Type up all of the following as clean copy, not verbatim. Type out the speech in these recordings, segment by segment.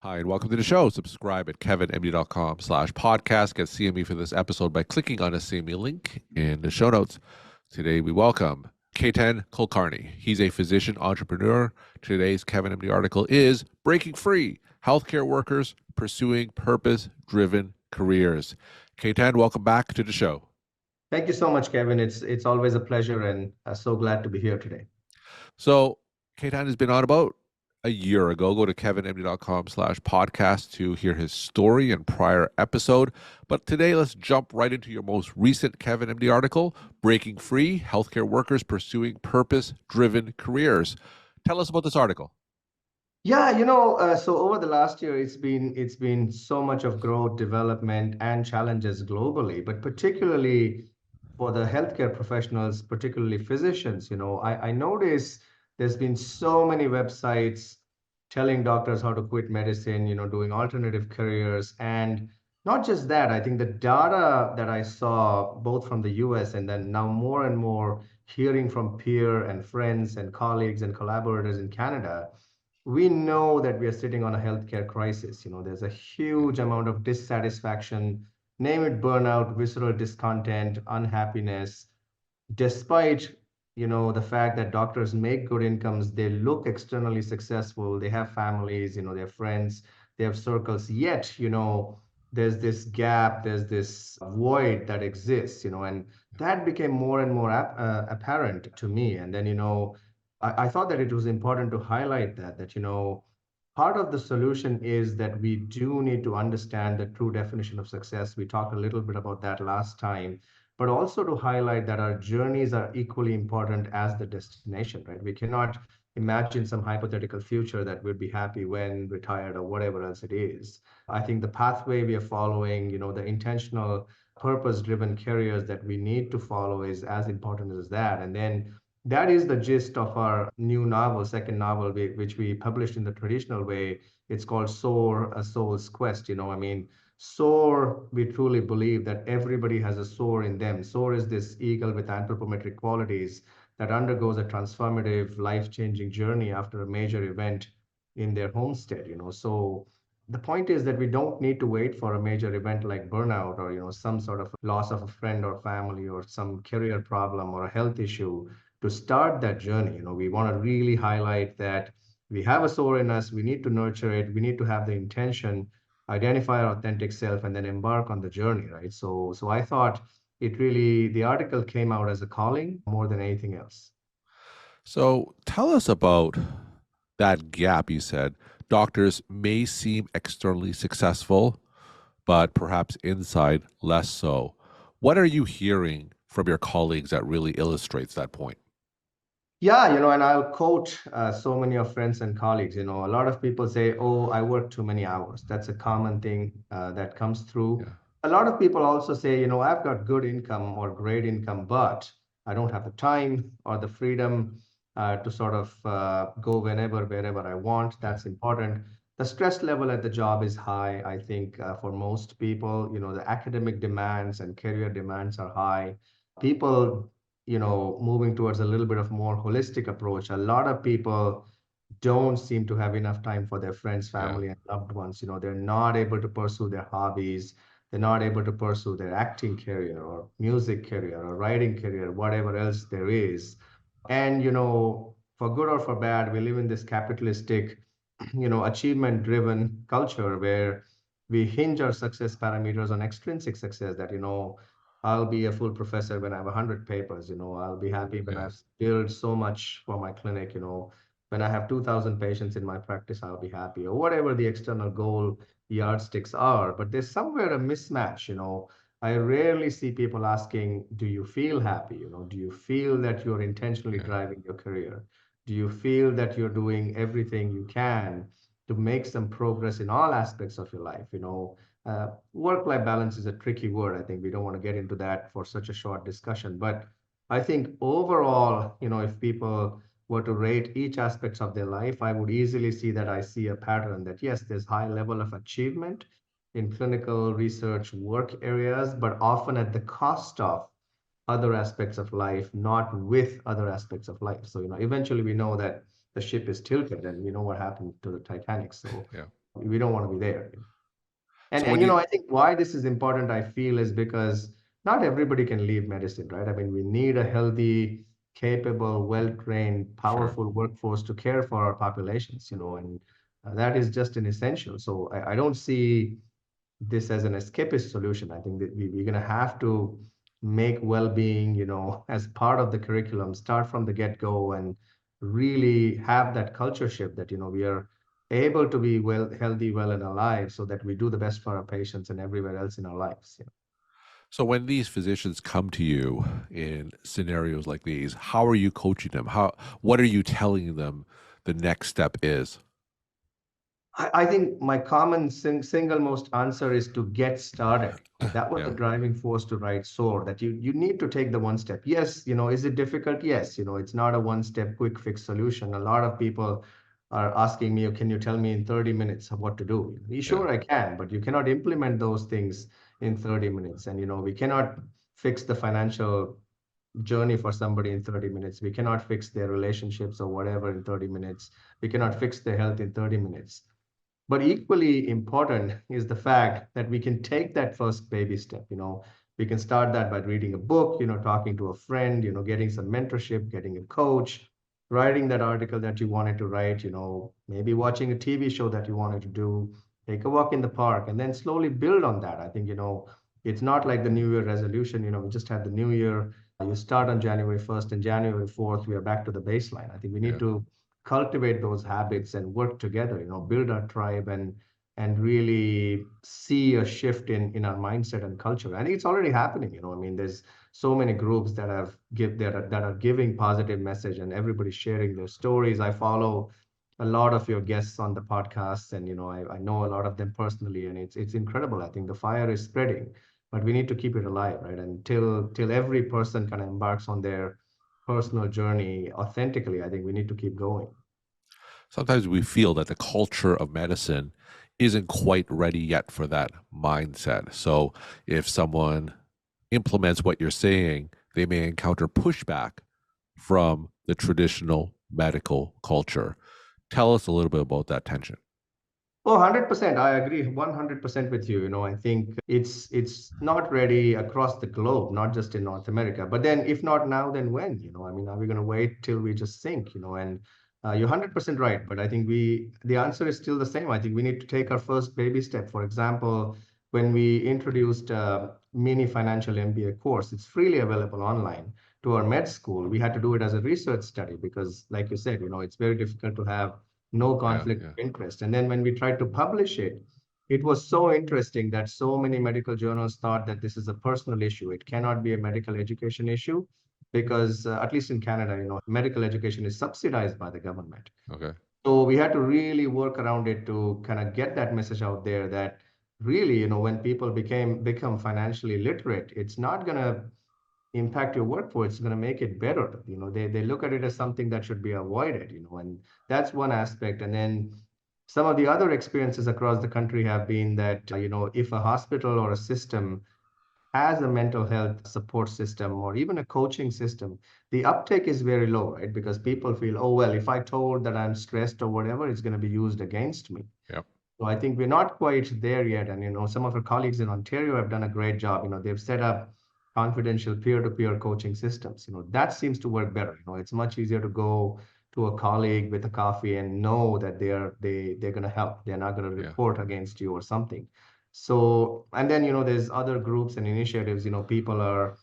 Hi, and welcome to the show. Subscribe at kevinmd.com/podcast. Get CME for this episode by clicking on the CME link in the show notes. Today, we welcome Ketan Kulkarni. He's a physician entrepreneur. Today's KevinMD article is Breaking Free, Healthcare Workers Pursuing Purpose-Driven Careers. Ketan, welcome back to the show. Thank you so much, Kevin. It's always a pleasure and so glad to be here today. So, Ketan has been on about a year ago. Go to kevinmd.com/podcast to hear his story and prior episode. But today, let's jump right into your most recent Kevin MD article, Breaking Free, Healthcare Workers Pursuing Purpose-Driven Careers. Tell us about this article. Yeah, so over the last year, it's been so much of growth, development, and challenges globally, but particularly for the healthcare professionals, particularly physicians. I notice there's been so many websites telling doctors how to quit medicine, doing alternative careers. And not just that, I think the data that I saw both from the US and then now more and more hearing from peer and friends and colleagues and collaborators in Canada, we know that we are sitting on a healthcare crisis. There's a huge amount of dissatisfaction, name it burnout, visceral discontent, unhappiness, despite the fact that doctors make good incomes, they look externally successful, they have families, they have friends, they have circles, yet there's this gap, there's this void that exists, and that became more and more apparent to me. And then I thought that it was important to highlight that part of the solution is that we do need to understand the true definition of success. We talked a little bit about that last time, but also to highlight that our journeys are equally important as the destination, right? We cannot imagine some hypothetical future that we'd be happy when retired or whatever else it is. I think the pathway we are following, the intentional, purpose-driven careers that we need to follow is as important as that. And then that is the gist of our new novel, second novel, which we published in the traditional way. It's called Soar, A Soul's Quest. Soar, we truly believe that everybody has a soar in them. Soar is this eagle with anthropometric qualities that undergoes a transformative, life-changing journey after a major event in their homestead. So the point is that we don't need to wait for a major event like burnout or some sort of loss of a friend or family or some career problem or a health issue to start that journey. We want to really highlight that we have a soul in us, we need to nurture it, we need to have the intention, identify our authentic self, and then embark on the journey, right? So I thought the article came out as a calling more than anything else. So, tell us about that gap you said. Doctors may seem externally successful, but perhaps inside less so. What are you hearing from your colleagues that really illustrates that point? Yeah, and I'll quote so many of friends and colleagues. A lot of people say, "Oh, I work too many hours." That's a common thing that comes through. Yeah. A lot of people also say, "I've got good income or great income, but I don't have the time or the freedom to sort of go wherever I want." Yeah. That's important. The stress level at the job is high, I think, for most people. The academic demands and career demands are high. People moving towards a little bit of more holistic approach. A lot of people don't seem to have enough time for their friends, Yeah. family, and loved ones. They're not able to pursue their hobbies. They're not able to pursue their acting career or music career or writing career, whatever else there is. And, for good or for bad, we live in this capitalistic, achievement driven culture where we hinge our success parameters on extrinsic success that, I'll be a full professor when I have 100 papers. I'll be happy when Yeah. I've built so much for my clinic. When I have 2,000 patients in my practice, I'll be happy, or whatever the external goal yardsticks are. But there's somewhere a mismatch. I rarely see people asking, do you feel happy? Do you feel that you're intentionally Yeah. driving your career? Do you feel that you're doing everything you can to make some progress in all aspects of your life? Work-life balance is a tricky word. I think we don't want to get into that for such a short discussion. But I think overall, if people were to rate each aspects of their life, I would easily see that I see a pattern that yes, there's high level of achievement in clinical research work areas, but often at the cost of other aspects of life, not with other aspects of life. So, eventually we know that the ship is tilted and we know what happened to the Titanic. So Yeah. We don't want to be there. And So when and you you know, I think why this is important, I feel, is because not everybody can leave medicine, right? I mean, we need a healthy, capable, well-trained, sure. powerful workforce to care for our populations, and that is just an essential. So I don't see this as an escapist solution. I think that we're going to have to make well-being, as part of the curriculum, start from the get-go and really have that culture shift that, we are able to be well, healthy, well, and alive so that we do the best for our patients and everywhere else in our lives. So when these physicians come to you in scenarios like these, how are you coaching them? What are you telling them the next step is? I think my common single most answer is to get started. That was the Yeah. driving force to write SOAR, that you need to take the one step. Yes, is it difficult? Yes, it's not a one step quick fix solution. A lot of people are asking me, can you tell me in 30 minutes of what to do? Yeah. Sure, I can, but you cannot implement those things in 30 minutes. And, we cannot fix the financial journey for somebody in 30 minutes. We cannot fix their relationships or whatever in 30 minutes. We cannot fix their health in 30 minutes. But equally important is the fact that we can take that first baby step. We can start that by reading a book, talking to a friend, getting some mentorship, getting a coach, writing that article that you wanted to write, maybe watching a TV show that you wanted to do, take a walk in the park, and then slowly build on that. I think, it's not like the New Year resolution, we just had the New Year. You start on January 1st and January 4th, we are back to the baseline. I think we need Yeah. to cultivate those habits and work together, build our tribe and really see a shift in our mindset and culture. And it's already happening. I mean, there's so many groups that are giving positive message and everybody's sharing their stories. I follow a lot of your guests on the podcast, and I know a lot of them personally, and it's incredible. I think the fire is spreading, but we need to keep it alive, right? And till every person kind of embarks on their personal journey authentically, I think we need to keep going. Sometimes we feel that the culture of medicine isn't quite ready yet for that mindset. So if someone implements what you're saying, they may encounter pushback from the traditional medical culture. Tell us a little bit about that tension. Oh, 100%. I agree 100% with you. I think it's not ready across the globe, not just in North America. But then if not now, then when? I mean, are we going to wait till we just sink, And you're 100% right. But I think the answer is still the same. I think we need to take our first baby step. For example, when we introduced mini financial MBA course, it's freely available online to our med school. We had to do it as a research study because, like you said, it's very difficult to have no Yeah, conflict of yeah, interest. And then when we tried to publish it, it was so interesting that so many medical journals thought that this is a personal issue. It cannot be a medical education issue because, at least in Canada, medical education is subsidized by the government. okay, So we had to really work around it to kind of get that message out there that really, when people become financially literate, it's not going to impact your workforce. It's going to make it better. They look at it as something that should be avoided, and that's one aspect. And then some of the other experiences across the country have been that, if a hospital or a system has a mental health support system or even a coaching system, the uptake is very low, right? Because people feel, oh, well, if I told that I'm stressed or whatever, it's going to be used against me. yeah, So I think we're not quite there yet. And, some of our colleagues in Ontario have done a great job. They've set up confidential peer-to-peer coaching systems. That seems to work better. It's much easier to go to a colleague with a coffee and know that they're going to help. They're not going to yeah. report against you or something. So, and then, there's other groups and initiatives, people are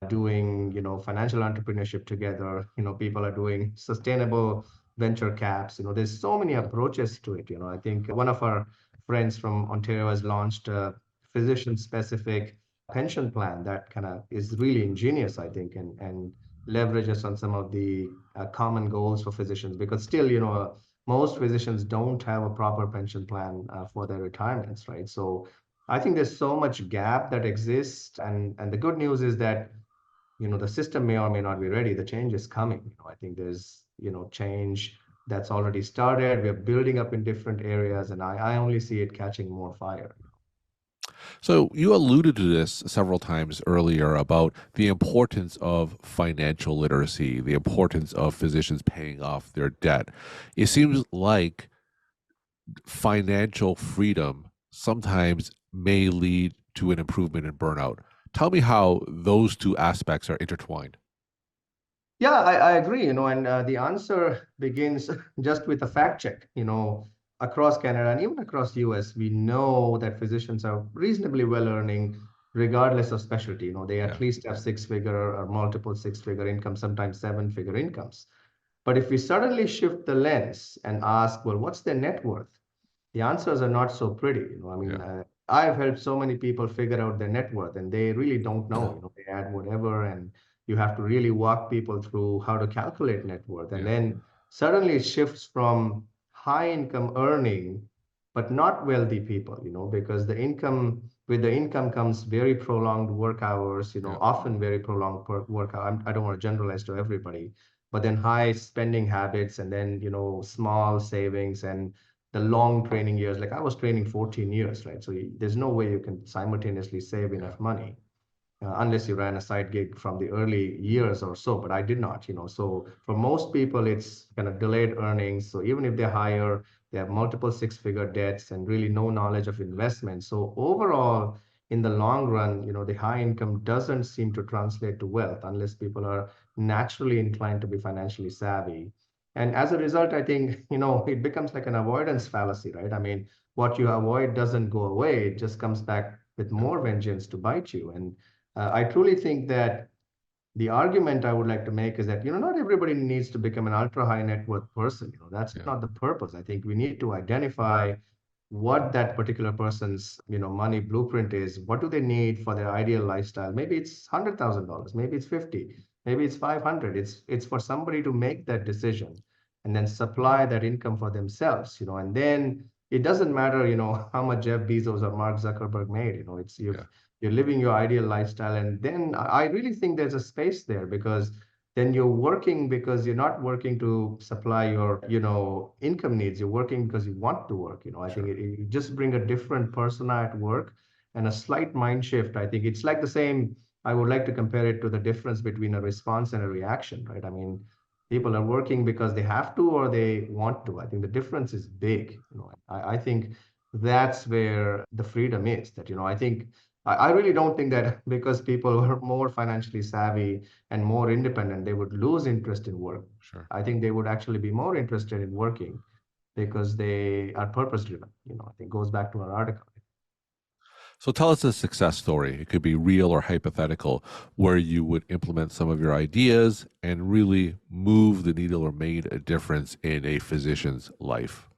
doing, financial entrepreneurship together. People are doing sustainable venture caps. There's so many approaches to it. I think one of our friends from Ontario has launched a physician-specific pension plan that kind of is really ingenious, I think, and leverages on some of the common goals for physicians. Because still, most physicians don't have a proper pension plan for their retirements, right? So I think there's so much gap that exists, and the good news is that the system may or may not be ready. The change is coming. I think there's change that's already started. We're building up in different areas, and I only see it catching more fire. So you alluded to this several times earlier about the importance of financial literacy, the importance of physicians paying off their debt. It seems like financial freedom sometimes may lead to an improvement in burnout. Tell me how those two aspects are intertwined. Yeah, I agree, and the answer begins just with a fact check, across Canada and even across US, we know that physicians are reasonably well earning regardless of specialty. They at Yeah, least have six-figure or multiple six-figure incomes, sometimes seven-figure incomes. But if we suddenly shift the lens and ask, well, what's their net worth? The answers are not so pretty. I mean, yeah, I've helped so many people figure out their net worth, and they really don't know. They add whatever, and you have to really walk people through how to calculate net worth. And yeah, then suddenly it shifts from high income earning, but not wealthy people, because with the income comes very prolonged work hours, yeah, often very prolonged work hours. I don't want to generalize to everybody, but then high spending habits, and then, small savings, and the long training years. Like I was training 14 years, right? So there's no way you can simultaneously save yeah, enough money unless you ran a side gig from the early years or so. But I did not. So for most people, it's kind of delayed earnings. So even if they're higher, they have multiple six-figure debts and really no knowledge of investment. So overall, in the long run, the high income doesn't seem to translate to wealth unless people are naturally inclined to be financially savvy. And as a result, I think, it becomes like an avoidance fallacy, right? I mean, what you avoid doesn't go away. It just comes back with yeah, more vengeance to bite you. And I truly think that the argument I would like to make is that, not everybody needs to become an ultra high net worth person. That's yeah, not the purpose. I think we need to identify what that particular person's, money blueprint is. What do they need for their ideal lifestyle? Maybe it's $100,000, maybe it's 50, maybe it's 500. It's for somebody to make that decision and then supply that income for themselves, and then it doesn't matter, how much Jeff Bezos or Mark Zuckerberg made. It's yeah, you're living your ideal lifestyle, and then I really think there's a space there, because then you're working because you're not working to supply your income needs. You're working because you want to work. I think sure, it just bring a different persona at work and a slight mind shift. I think it's like the same. I would like to compare it to the difference between a response and a reaction, right? I mean, people are working because they have to or they want to. I think the difference is big. I think that's where the freedom is. That I think I really don't think that because people were more financially savvy and more independent, they would lose interest in work. sure. I think they would actually be more interested in working because they are purpose driven. I think goes back to our article. So tell us a success story. It could be real or hypothetical, where you would implement some of your ideas and really move the needle or made a difference in a physician's life.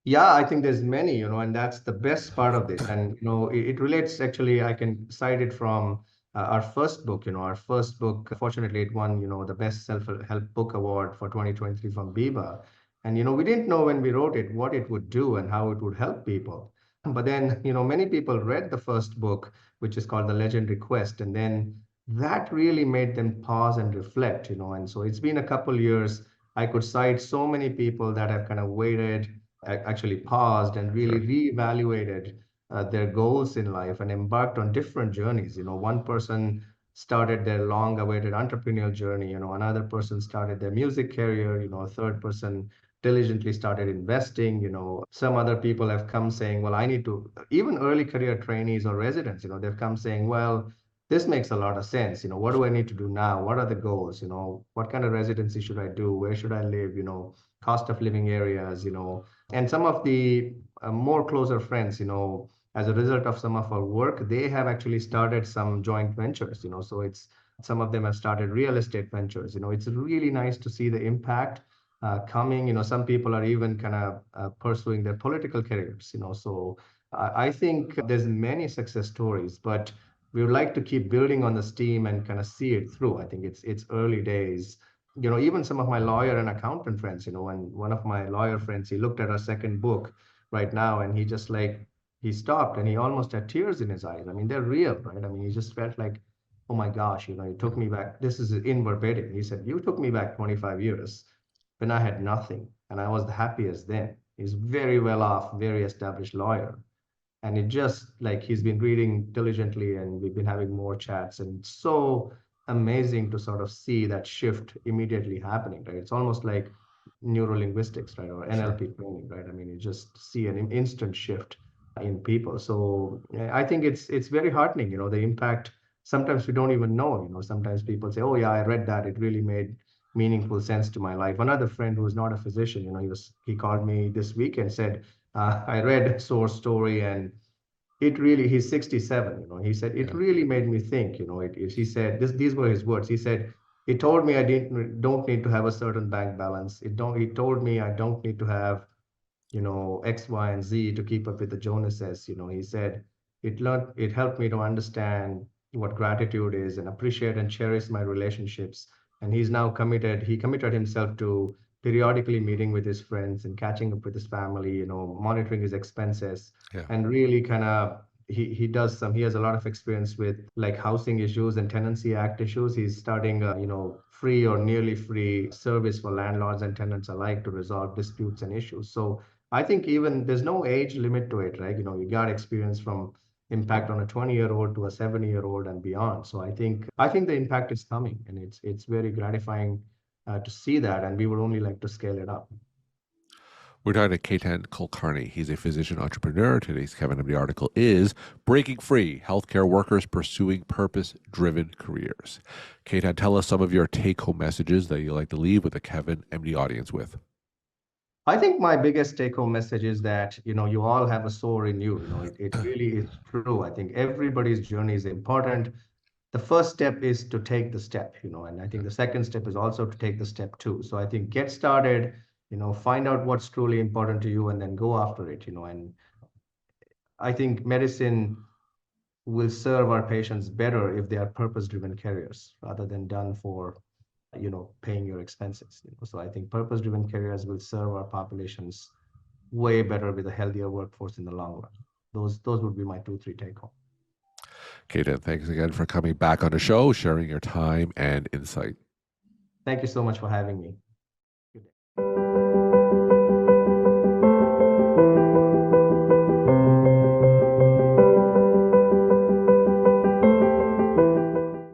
Yeah, I think there's many, and that's the best part of this. And, it relates actually, I can cite it from our first book. Our first book, fortunately, it won, the best self-help book award for 2023 from Biba. And, we didn't know when we wrote it what it would do and how it would help people. But then, many people read the first book, which is called The Legendary Quest. And then that really made them pause and reflect, And so it's been a couple years. I could cite so many people that have kind of waited, actually paused and really Sure. reevaluated their goals in life and embarked on different journeys. One person started their long-awaited entrepreneurial journey. Another person started their music career. A third person diligently started investing. Some other people have come saying, well, I need to, even early career trainees or residents, they've come saying, well, this makes a lot of sense. What do I need to do now? What are the goals? What kind of residency should I do? Where should I live? Cost of living areas, and some of the more closer friends, as a result of some of our work, they have actually started some joint ventures, so it's some of them have started real estate ventures. It's really nice to see the impact coming. Some people are even kind of pursuing their political careers. So I think there's many success stories, but we would like to keep building on this team and kind of see it through. I think it's early days. Even some of my lawyer and accountant friends, and one of my lawyer friends, he looked at our second book right now and he just like, he stopped and he almost had tears in his eyes. I mean, they're real, right? I mean, he just felt like, oh my gosh, it Yeah. took me back. This is in verbatim. He said, you took me back 25 years when I had nothing and I was the happiest then. He's very well off, very established lawyer. And it just like he's been reading diligently and we've been having more chats, and it's so amazing to sort of see that shift immediately happening, right? It's almost like neurolinguistics, right, or Sure. NLP training, right? I mean, you just see an instant shift in people. So I think it's very heartening, the impact. Sometimes we don't even know, sometimes people say, oh yeah, I read that. It really made meaningful sense to my life. Another friend who is not a physician, he called me this week and said, I read Source Story and it really, he's 67, he said, it Yeah. really made me think, he said, these were his words. He said, it told me I don't need to have a certain bank balance. It told me I don't need to have, X, Y, and Z to keep up with the Jonases. He said, it helped me to understand what gratitude is and appreciate and cherish my relationships. And he committed himself to periodically meeting with his friends and catching up with his family, monitoring his expenses Yeah. and really kind of he has a lot of experience with like housing issues and tenancy act issues. He's starting free or nearly free service for landlords and tenants alike to resolve disputes and issues. So I think even there's no age limit to it, right? You got experience from impact on a 20-year-old to a 70-year-old and beyond. So I think the impact is coming, and it's very gratifying to see that, and we would only like to scale it up. We're talking to Ketan Kulkarni. He's a physician entrepreneur. Today's KevinMD article is Breaking Free, Healthcare Workers Pursuing Purpose-Driven Careers. Ketan, tell us some of your take-home messages that you like to leave with the KevinMD audience with. I think my biggest take-home message is that, you all have a soul in you. It really is true. I think everybody's journey is important. The first step is to take the step, and I think the second step is also to take the step too. So I think get started, find out what's truly important to you and then go after it, and I think medicine will serve our patients better if they are purpose-driven careers rather than done for paying your expenses. So I think purpose-driven careers will serve our populations way better with a healthier workforce in the long run. Those would be my 2-3 take home. Ketan, thanks again for coming back on the show, sharing your time and insight. Thank you so much for having me.